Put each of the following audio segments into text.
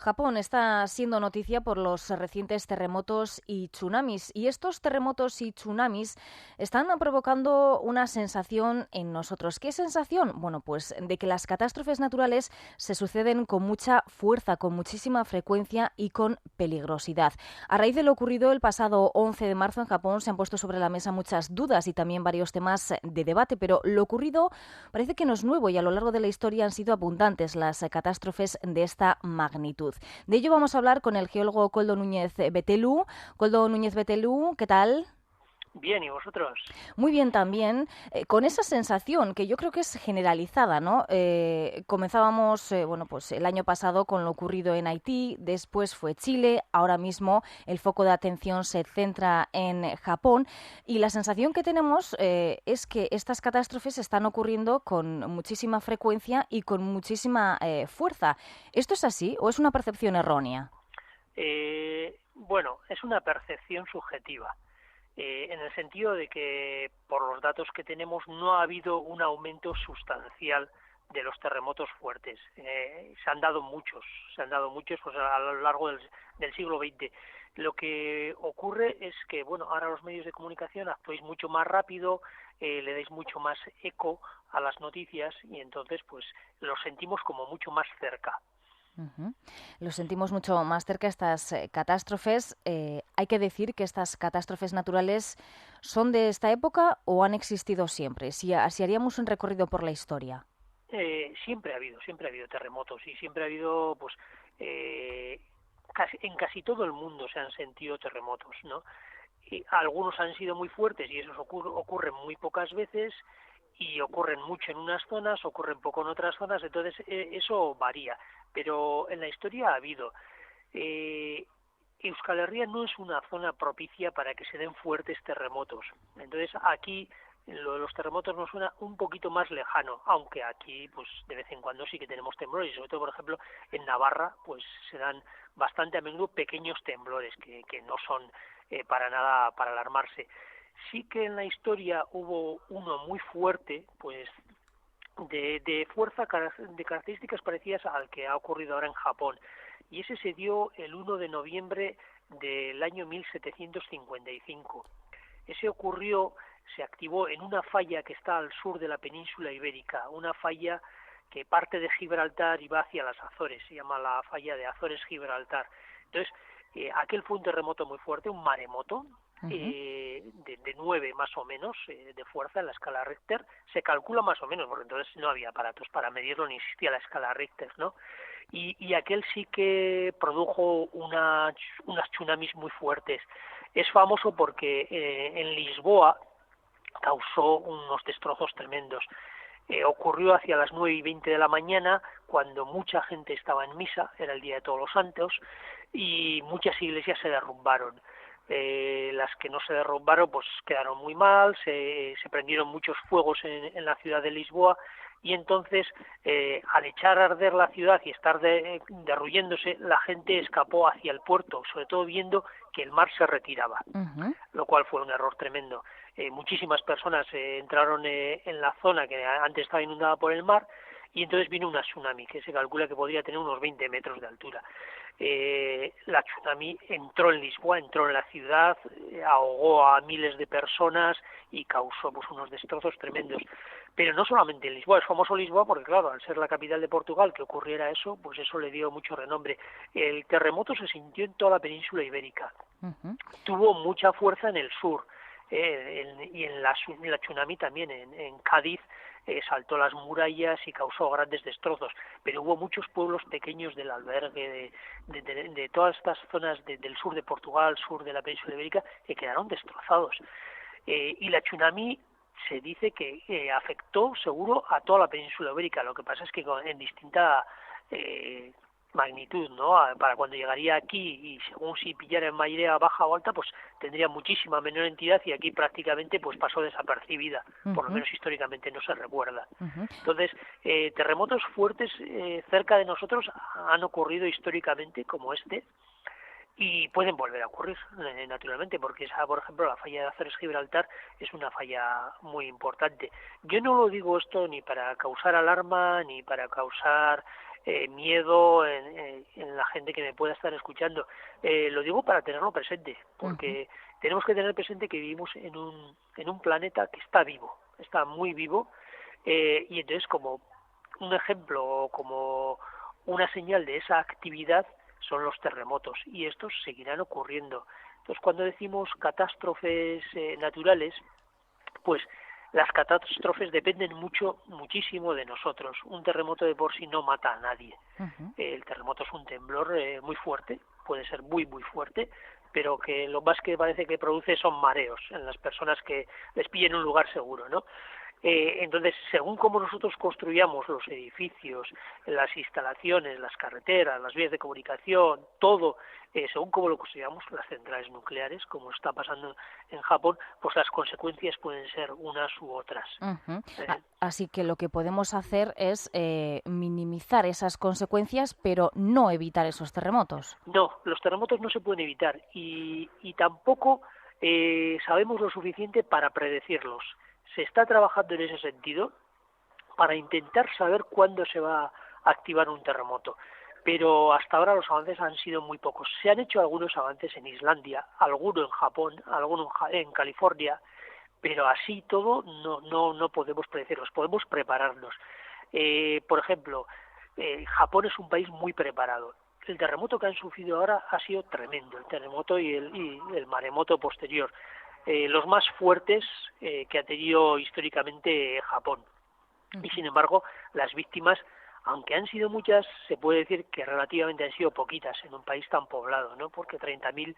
Japón está siendo noticia por los recientes terremotos y tsunamis. Y estos terremotos y tsunamis están provocando una sensación en nosotros. ¿Qué sensación? Bueno, pues de que las catástrofes naturales se suceden con mucha fuerza, con muchísima frecuencia y con peligrosidad. A raíz de lo ocurrido el pasado 11 de marzo en Japón se han puesto sobre la mesa muchas dudas y también varios temas de debate, pero lo ocurrido parece que no es nuevo y a lo largo de la historia han sido abundantes las catástrofes de esta magnitud. De ello vamos a hablar con el geólogo Koldo Núñez Betelú. Koldo Núñez Betelú, ¿qué tal? Bien, ¿y vosotros? Muy bien también, con esa sensación que yo creo que es generalizada, ¿no? Comenzábamos, pues el año pasado con lo ocurrido en Haití, después fue Chile, ahora mismo el foco de atención se centra en Japón y la sensación que tenemos es que estas catástrofes están ocurriendo con muchísima frecuencia y con muchísima fuerza. ¿Esto es así o es una percepción errónea? Bueno, es una percepción subjetiva. En el sentido de que por los datos que tenemos no ha habido un aumento sustancial de los terremotos fuertes. Se han dado muchos pues, a lo largo del siglo XX. Lo que ocurre es que, bueno, ahora los medios de comunicación actuáis mucho más rápido, le dais mucho más eco a las noticias y entonces pues lo sentimos como mucho más cerca. Uh-huh. Lo sentimos mucho más cerca estas catástrofes. Hay que decir que estas catástrofes naturales son de esta época o han existido siempre. Si haríamos un recorrido por la historia. Siempre ha habido terremotos y siempre ha habido, pues, en casi todo el mundo se han sentido terremotos, ¿no? Y algunos han sido muy fuertes y esos ocurren muy pocas veces y ocurren mucho en unas zonas, ocurren poco en otras zonas, entonces eso varía. Pero en la historia ha habido. Euskal Herria no es una zona propicia para que se den fuertes terremotos. Entonces aquí lo de los terremotos nos suena un poquito más lejano, aunque aquí pues de vez en cuando sí que tenemos temblores, y sobre todo por ejemplo en Navarra pues se dan bastante a menudo pequeños temblores que no son para nada para alarmarse. Sí que en la historia hubo uno muy fuerte, pues de fuerza, de características parecidas al que ha ocurrido ahora en Japón, y ese se dio el 1 de noviembre del año 1755. Ese ocurrió, se activó en una falla que está al sur de la península ibérica, una falla que parte de Gibraltar y va hacia las Azores, se llama la falla de Azores-Gibraltar. Entonces, aquel fue un terremoto muy fuerte, un maremoto, de 9 más o menos de fuerza en la escala Richter. Se calcula más o menos, porque entonces no había aparatos para medirlo, ni existía la escala Richter, ¿no? Y aquel sí que produjo unas tsunamis muy fuertes. Es famoso porque en Lisboa causó unos destrozos tremendos. Ocurrió hacia las 9:20 de la mañana, cuando mucha gente estaba en misa, era el Día de Todos los Santos, y muchas iglesias se derrumbaron. Las que no se derrumbaron pues quedaron muy mal, se prendieron muchos fuegos en la ciudad de Lisboa, y entonces al echar a arder la ciudad y estar derruyéndose, la gente escapó hacia el puerto, sobre todo viendo que el mar se retiraba, lo cual fue un error tremendo. Muchísimas personas entraron en la zona que antes estaba inundada por el mar, y entonces vino una tsunami que se calcula que podría tener unos 20 metros de altura. La tsunami entró en Lisboa, entró en la ciudad, ahogó a miles de personas y causó pues unos destrozos tremendos. Pero no solamente en Lisboa, es famoso Lisboa porque claro, al ser la capital de Portugal que ocurriera eso, pues eso le dio mucho renombre. El terremoto se sintió en toda la península ibérica. Tuvo mucha fuerza en el sur, y en la tsunami también, en Cádiz, saltó las murallas y causó grandes destrozos, pero hubo muchos pueblos pequeños del albergue, de todas estas zonas del sur de Portugal, sur de la península ibérica, que quedaron destrozados. Y la tsunami se dice que afectó seguro a toda la península ibérica, lo que pasa es que en distinta magnitud, ¿no? Para cuando llegaría aquí, y según si pillara en marea baja o alta, pues tendría muchísima menor entidad, y aquí prácticamente pues pasó desapercibida, por lo menos históricamente no se recuerda. Entonces, terremotos fuertes cerca de nosotros han ocurrido históricamente, como este, y pueden volver a ocurrir, naturalmente, porque esa, por ejemplo, la falla de Azores-Gibraltar es una falla muy importante. Yo no lo digo esto ni para causar alarma, ni para causar miedo en la gente que me pueda estar escuchando. Lo digo para tenerlo presente, porque tenemos que tener presente que vivimos en un planeta que está vivo, está muy vivo, y entonces como un ejemplo o como una señal de esa actividad son los terremotos, y estos seguirán ocurriendo. Entonces, cuando decimos catástrofes naturales, pues las catástrofes dependen muchísimo de nosotros. Un terremoto de por sí no mata a nadie. El terremoto es un temblor muy fuerte, puede ser muy fuerte, pero que lo más que parece que produce son mareos en las personas que les pillen un lugar seguro, ¿no? Entonces, según cómo nosotros construyamos los edificios, las instalaciones, las carreteras, las vías de comunicación, todo, según cómo lo construyamos, las centrales nucleares, como está pasando en Japón, pues las consecuencias pueden ser unas u otras. Así que lo que podemos hacer es minimizar esas consecuencias, pero no evitar esos terremotos. No, los terremotos no se pueden evitar y tampoco sabemos lo suficiente para predecirlos. Se está trabajando en ese sentido para intentar saber cuándo se va a activar un terremoto, pero hasta ahora los avances han sido muy pocos. Se han hecho algunos avances en Islandia, alguno en Japón, alguno en California, pero así todo no podemos predecirlos, podemos prepararnos. Por ejemplo, Japón es un país muy preparado. El terremoto que han sufrido ahora ha sido tremendo, el terremoto y el maremoto posterior. Los más fuertes que ha tenido históricamente Japón. Y sin embargo, las víctimas, aunque han sido muchas, se puede decir que relativamente han sido poquitas en un país tan poblado, ¿no? Porque 30.000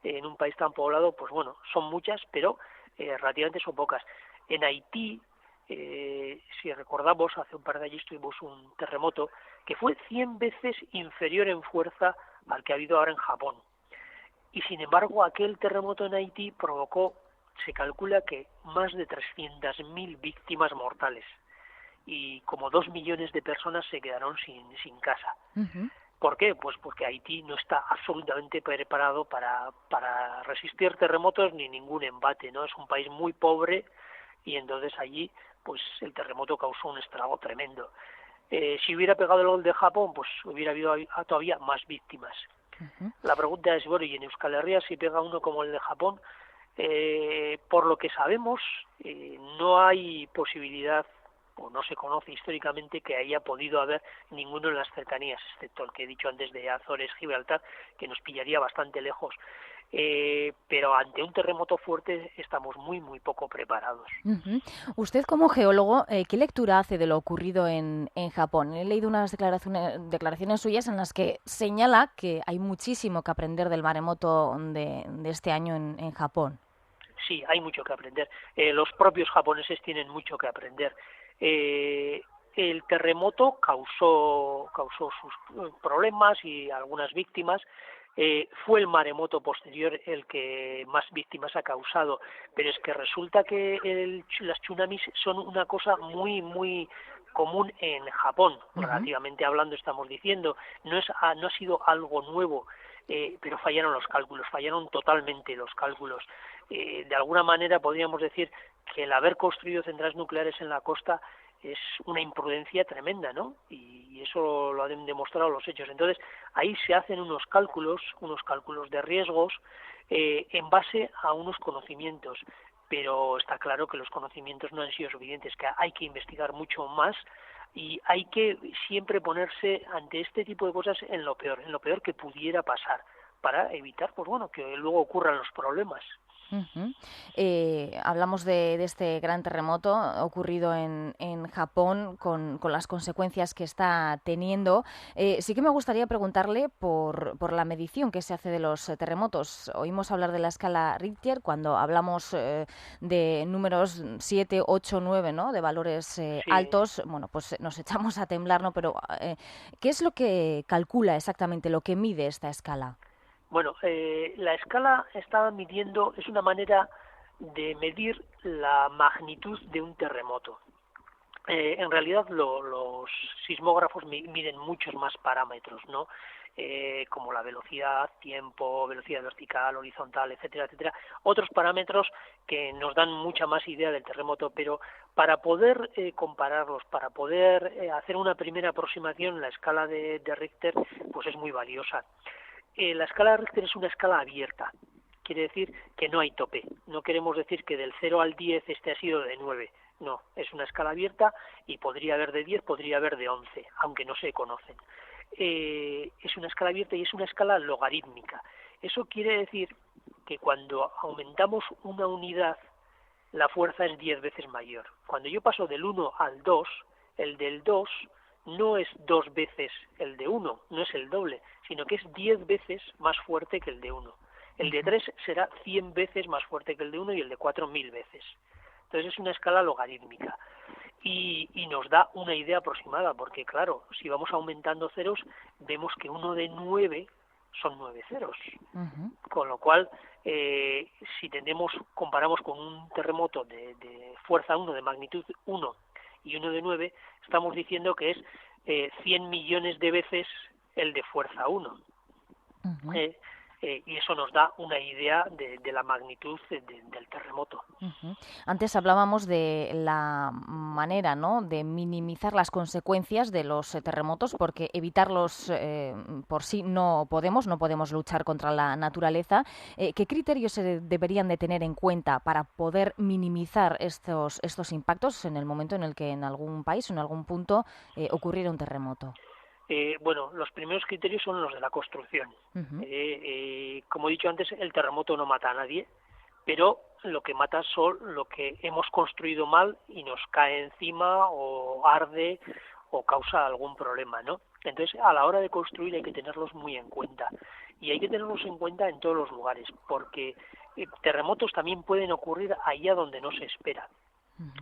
en un país tan poblado, pues bueno, son muchas, pero relativamente son pocas. En Haití, si recordamos, hace un par de años tuvimos un terremoto que fue 100 veces inferior en fuerza al que ha habido ahora en Japón. Y sin embargo, aquel terremoto en Haití provocó, se calcula que más de 300.000 víctimas mortales y como 2 millones de personas se quedaron sin casa. ¿Por qué? Pues porque Haití no está absolutamente preparado para resistir terremotos ni ningún embate, ¿no? Es un país muy pobre y entonces allí pues el terremoto causó un estrago tremendo. Si hubiera pegado el de Japón, pues hubiera habido todavía más víctimas. La pregunta es, bueno, y en Euskal Herria si pega uno como el de Japón, por lo que sabemos, no hay posibilidad, o no se conoce históricamente que haya podido haber ninguno en las cercanías, excepto el que he dicho antes de Azores, Gibraltar, que nos pillaría bastante lejos. Pero ante un terremoto fuerte estamos muy poco preparados. Usted como geólogo, ¿qué lectura hace de lo ocurrido en Japón? He leído unas declaraciones suyas en las que señala que hay muchísimo que aprender del maremoto de este año en Japón. Sí, hay mucho que aprender. Los propios japoneses tienen mucho que aprender. El terremoto causó sus problemas y algunas víctimas. Fue el maremoto posterior el que más víctimas ha causado, pero es que resulta que las tsunamis son una cosa muy común en Japón, relativamente hablando estamos diciendo, no ha sido algo nuevo, pero fallaron totalmente los cálculos. De alguna manera podríamos decir que el haber construido centrales nucleares en la costa es una imprudencia tremenda, ¿no? Y eso lo han demostrado los hechos. Entonces, ahí se hacen unos cálculos de riesgos en base a unos conocimientos, pero está claro que los conocimientos no han sido suficientes, que hay que investigar mucho más y hay que siempre ponerse ante este tipo de cosas en lo peor que pudiera pasar, para evitar, pues bueno, que luego ocurran los problemas. Hablamos de este gran terremoto ocurrido en Japón con las consecuencias que está teniendo. Sí que me gustaría preguntarle por la medición que se hace de los terremotos. Oímos hablar de la escala Richter cuando hablamos de números 7, 8, 9, ¿no? De valores Sí. altos. Bueno, pues nos echamos a temblar, ¿no? Pero ¿qué es lo que calcula exactamente, lo que mide esta escala? Bueno, la escala está midiendo, es una manera de medir la magnitud de un terremoto. En realidad los sismógrafos miden muchos más parámetros, ¿no? como la velocidad, tiempo, velocidad vertical, horizontal, etcétera, etcétera, otros parámetros que nos dan mucha más idea del terremoto, pero para poder compararlos, para poder hacer una primera aproximación, la escala de Richter pues es muy valiosa. La escala de Richter es una escala abierta, quiere decir que no hay tope, no queremos decir que del 0 al 10 este ha sido de 9, no, es una escala abierta y podría haber de 10, podría haber de 11, aunque no se conocen. Es una escala abierta y es una escala logarítmica. Eso quiere decir que cuando aumentamos una unidad, la fuerza es 10 veces mayor. Cuando yo paso del 1 al 2, el del 2 no es 2 veces el de 1, no es el doble, sino que es 10 veces más fuerte que el de 1. El de 3 será 100 veces más fuerte que el de 1 y el de 4 1000 veces. Entonces es una escala logarítmica. Y nos da una idea aproximada, porque claro, si vamos aumentando ceros, vemos que uno de 9 son 9 ceros. Con lo cual, si comparamos con un terremoto de fuerza 1, de magnitud 1 y uno de 9, estamos diciendo que es 100 millones de veces el de fuerza 1. Y eso nos da una idea de la magnitud del terremoto. Antes hablábamos de la manera, ¿no?, de minimizar las consecuencias de los terremotos, porque evitarlos por sí no podemos luchar contra la naturaleza. ¿Qué criterios se deberían de tener en cuenta para poder minimizar estos impactos en el momento en el que en algún país o en algún punto ocurriera un terremoto? Bueno, los primeros criterios son los de la construcción. Como he dicho antes, el terremoto no mata a nadie, pero lo que mata son lo que hemos construido mal y nos cae encima o arde o causa algún problema, ¿no? Entonces, a la hora de construir hay que tenerlos muy en cuenta. Y hay que tenerlos en cuenta en todos los lugares, porque terremotos también pueden ocurrir allá donde no se espera.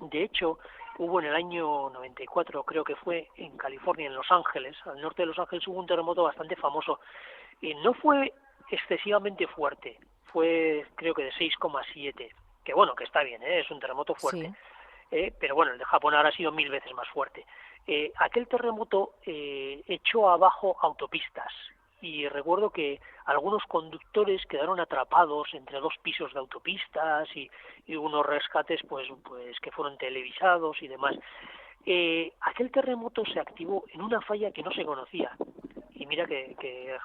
De hecho, hubo en el año 94, creo que fue en California, en Los Ángeles, al norte de Los Ángeles, hubo un terremoto bastante famoso. No fue excesivamente fuerte, fue creo que de 6,7, que bueno, que está bien, es un terremoto fuerte. Sí. Pero bueno, el de Japón ahora ha sido 1000 veces más fuerte. Aquel terremoto echó abajo autopistas. Y recuerdo que algunos conductores quedaron atrapados entre 2 pisos de autopistas y unos rescates pues que fueron televisados y demás. Aquel terremoto se activó en una falla que no se conocía. Y mira que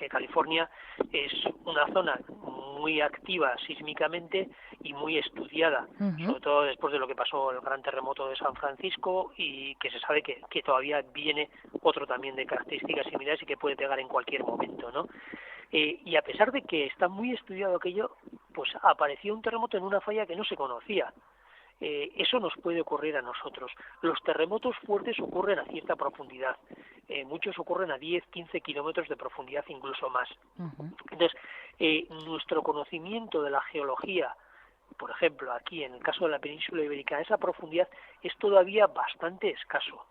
California es una zona muy activa sísmicamente y muy estudiada, sobre todo después de lo que pasó el gran terremoto de San Francisco, y que se sabe que todavía viene otro también de características similares y que puede pegar en cualquier momento, ¿no? Y a pesar de que está muy estudiado aquello, pues apareció un terremoto en una falla que no se conocía. Eso nos puede ocurrir a nosotros. Los terremotos fuertes ocurren a cierta profundidad. Muchos ocurren a 10, 15 kilómetros de profundidad, incluso más. Entonces, nuestro conocimiento de la geología, por ejemplo, aquí en el caso de la península ibérica, esa profundidad es todavía bastante escaso.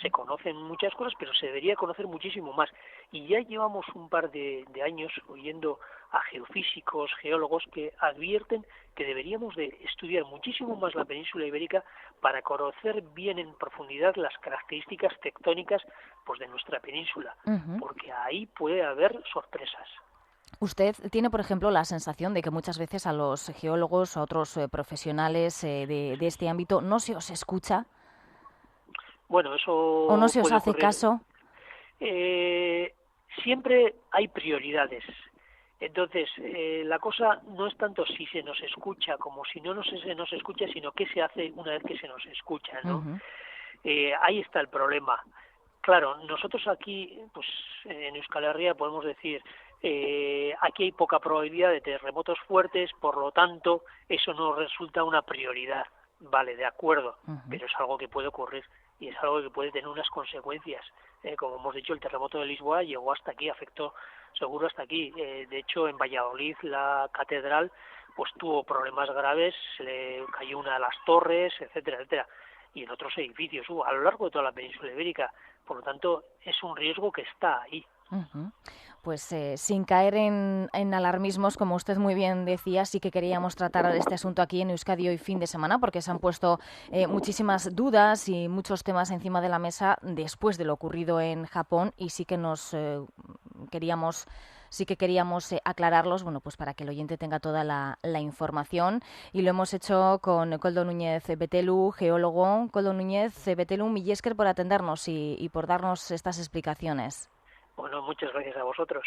Se conocen muchas cosas, pero se debería conocer muchísimo más. Y ya llevamos un par de años oyendo a geofísicos, geólogos que advierten que deberíamos de estudiar muchísimo más la península ibérica para conocer bien en profundidad las características tectónicas pues de nuestra península, porque ahí puede haber sorpresas. ¿Usted tiene, por ejemplo, la sensación de que muchas veces a los geólogos, a otros profesionales de este ámbito, no se os escucha? Bueno, eso ¿O no se os hace caso? Siempre hay prioridades. Entonces, la cosa no es tanto si se nos escucha como si no se nos escucha, sino qué se hace una vez que se nos escucha, ¿no? Ahí está el problema. Claro, nosotros aquí, pues en Euskal Herria podemos decir, aquí hay poca probabilidad de terremotos fuertes, por lo tanto, eso no resulta una prioridad. Vale, de acuerdo, pero es algo que puede ocurrir y es algo que puede tener unas consecuencias. Como hemos dicho, el terremoto de Lisboa llegó hasta aquí, afectó seguro hasta aquí. De hecho, en Valladolid, la catedral pues tuvo problemas graves, se le cayó una de las torres, etcétera, etcétera, y en otros edificios hubo a lo largo de toda la península ibérica. Por lo tanto, es un riesgo que está ahí. Pues sin caer en alarmismos, como usted muy bien decía, sí que queríamos tratar este asunto aquí en Euskadi hoy fin de semana, porque se han puesto muchísimas dudas y muchos temas encima de la mesa después de lo ocurrido en Japón, y sí que nos sí que queríamos aclararlos, bueno, pues para que el oyente tenga toda la información, y lo hemos hecho con Koldo Núñez Betelu, geólogo. Koldo Núñez Betelu, mil esker por atendernos y por darnos estas explicaciones. Bueno, muchas gracias a vosotros.